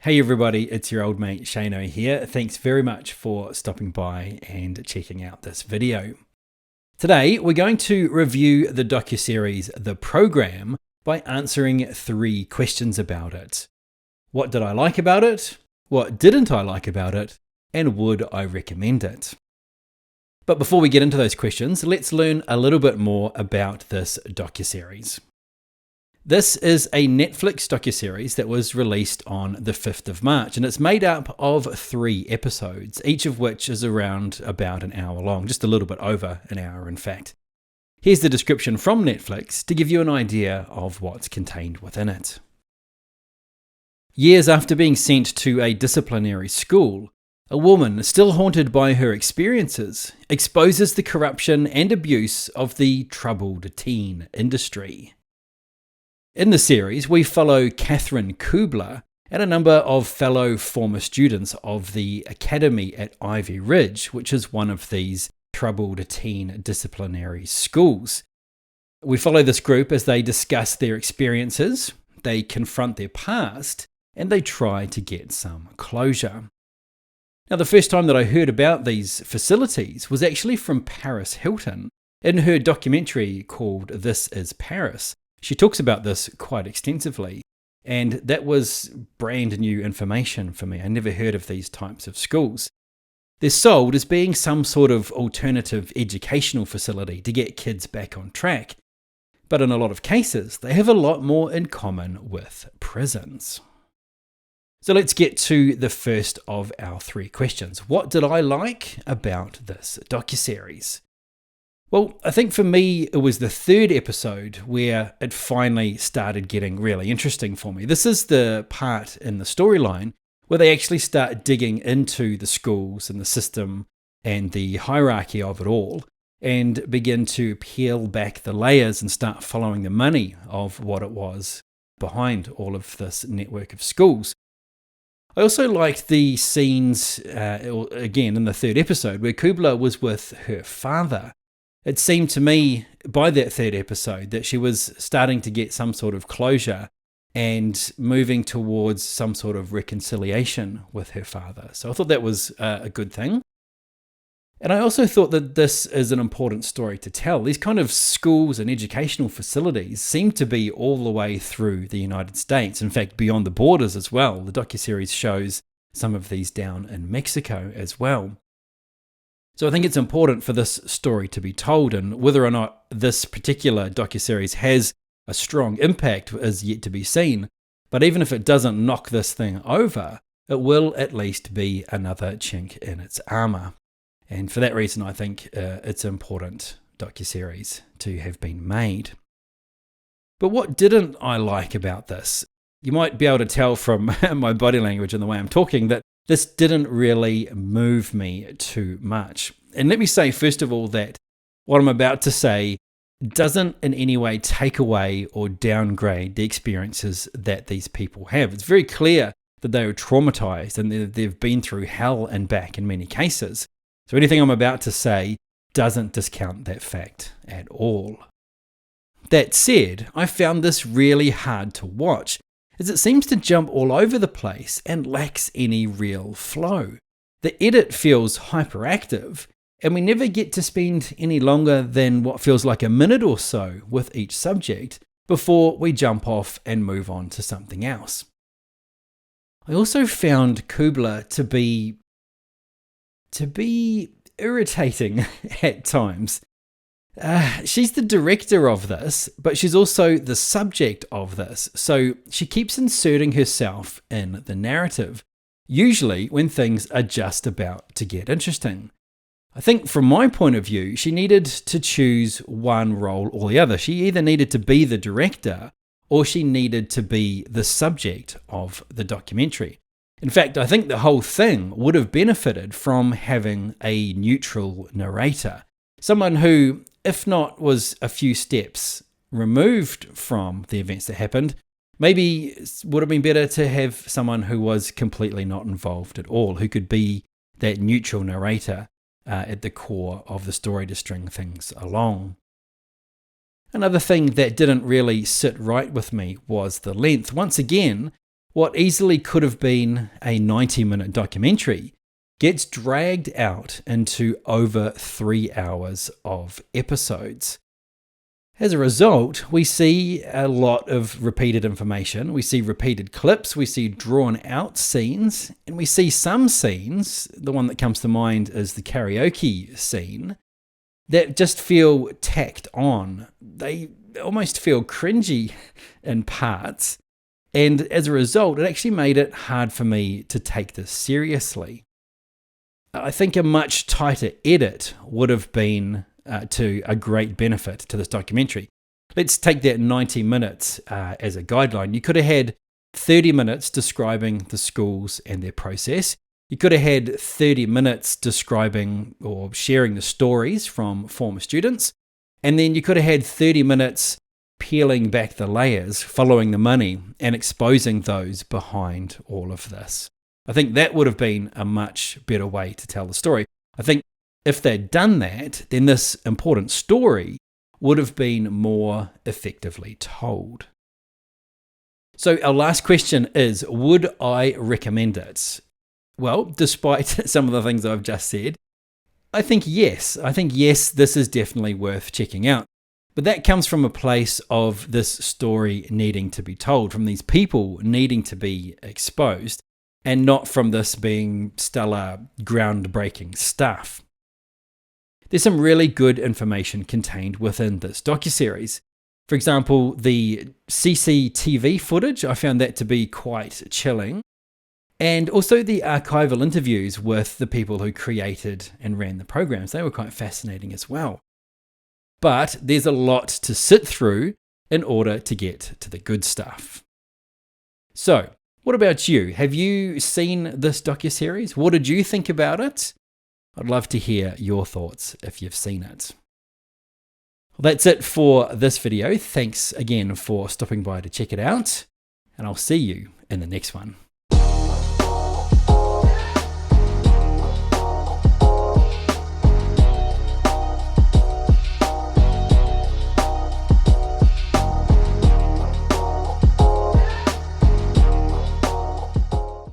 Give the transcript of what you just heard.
Hey everybody, it's your old mate Shano here. Thanks very much for stopping by and checking out this video. Today we're going to review the docuseries The Program by answering 3 questions about it. What did I like about it? What didn't I like about it? And would I recommend it? But before we get into those questions, let's learn a little bit more about this docuseries. This is a Netflix docuseries that was released on the 5th of March, and it's made up of 3 episodes, each of which is around about an hour long, just a little bit over an hour in fact. Here's the description from Netflix to give you an idea of what's contained within it. Years after being sent to a disciplinary school, a woman still haunted by her experiences exposes the corruption and abuse of the troubled teen industry. In the series, we follow Catherine Kubler and a number of fellow former students of the academy at Ivy Ridge, which is one of these troubled teen disciplinary schools. We follow this group as they discuss their experiences, they confront their past, and they try to get some closure. Now, the first time that I heard about these facilities was actually from Paris Hilton in her documentary called This Is Paris. She talks about this quite extensively, and that was brand new information for me. I never heard of these types of schools. They're sold as being some sort of alternative educational facility to get kids back on track, but in a lot of cases, they have a lot more in common with prisons. So let's get to the first of our 3 questions. What did I like about this docuseries? Well, I think for me, it was the 3rd episode where it finally started getting really interesting for me. This is the part in the storyline where they actually start digging into the schools and the system and the hierarchy of it all and begin to peel back the layers and start following the money of what it was behind all of this network of schools. I also liked the scenes, again, in the 3rd episode where Kubler was with her father. It seemed to me by that 3rd episode that she was starting to get some sort of closure and moving towards some sort of reconciliation with her father. So I thought that was a good thing. And I also thought that this is an important story to tell. These kind of schools and educational facilities seem to be all the way through the United States. In fact, beyond the borders as well. The docuseries shows some of these down in Mexico as well. So I think it's important for this story to be told, and whether or not this particular docuseries has a strong impact is yet to be seen. But even if it doesn't knock this thing over, it will at least be another chink in its armour. And for that reason, I think it's an important docuseries to have been made. But what didn't I like about this? You might be able to tell from my body language and the way I'm talking that this didn't really move me too much. And let me say, first of all, that what I'm about to say doesn't in any way take away or downgrade the experiences that these people have. It's very clear that they are traumatized and they've been through hell and back in many cases. So anything I'm about to say doesn't discount that fact at all. That said, I found this really hard to watch, as it seems to jump all over the place and lacks any real flow. The edit feels hyperactive, and we never get to spend any longer than what feels like a minute or so with each subject before we jump off and move on to something else. I also found Kubler to be irritating at times. She's the director of this, but she's also the subject of this, so she keeps inserting herself in the narrative, usually when things are just about to get interesting. I think from my point of view, she needed to choose one role or the other. She either needed to be the director or she needed to be the subject of the documentary. In fact, I think the whole thing would have benefited from having a neutral narrator, someone who, if not was a few steps removed from the events that happened, maybe would have been better to have someone who was completely not involved at all, who could be that neutral narrator at the core of the story to string things along. Another thing that didn't really sit right with me was the length. Once again, what easily could have been a 90-minute documentary gets dragged out into over 3 hours of episodes. As a result, we see a lot of repeated information, we see repeated clips, we see drawn out scenes, and we see some scenes, the one that comes to mind is the karaoke scene, that just feel tacked on. They almost feel cringy in parts, and as a result, it actually made it hard for me to take this seriously. I think a much tighter edit would have been to a great benefit to this documentary. Let's take that 90 minutes as a guideline. You could have had 30 minutes describing the schools and their process. You could have had 30 minutes describing or sharing the stories from former students. And then you could have had 30 minutes peeling back the layers, following the money, and exposing those behind all of this. I think that would have been a much better way to tell the story. I think if they'd done that, then this important story would have been more effectively told. So our last question is, would I recommend it? Well, despite some of the things I've just said, I think yes. I think yes, this is definitely worth checking out. But that comes from a place of this story needing to be told, from these people needing to be exposed, and not from this being stellar, groundbreaking stuff. There's some really good information contained within this docuseries. For example, the CCTV footage, I found that to be quite chilling. And also the archival interviews with the people who created and ran the programs. They were quite fascinating as well. But there's a lot to sit through in order to get to the good stuff. So, what about you? Have you seen this docuseries? What did you think about it? I'd love to hear your thoughts if you've seen it. Well, that's it for this video. Thanks again for stopping by to check it out, and I'll see you in the next one.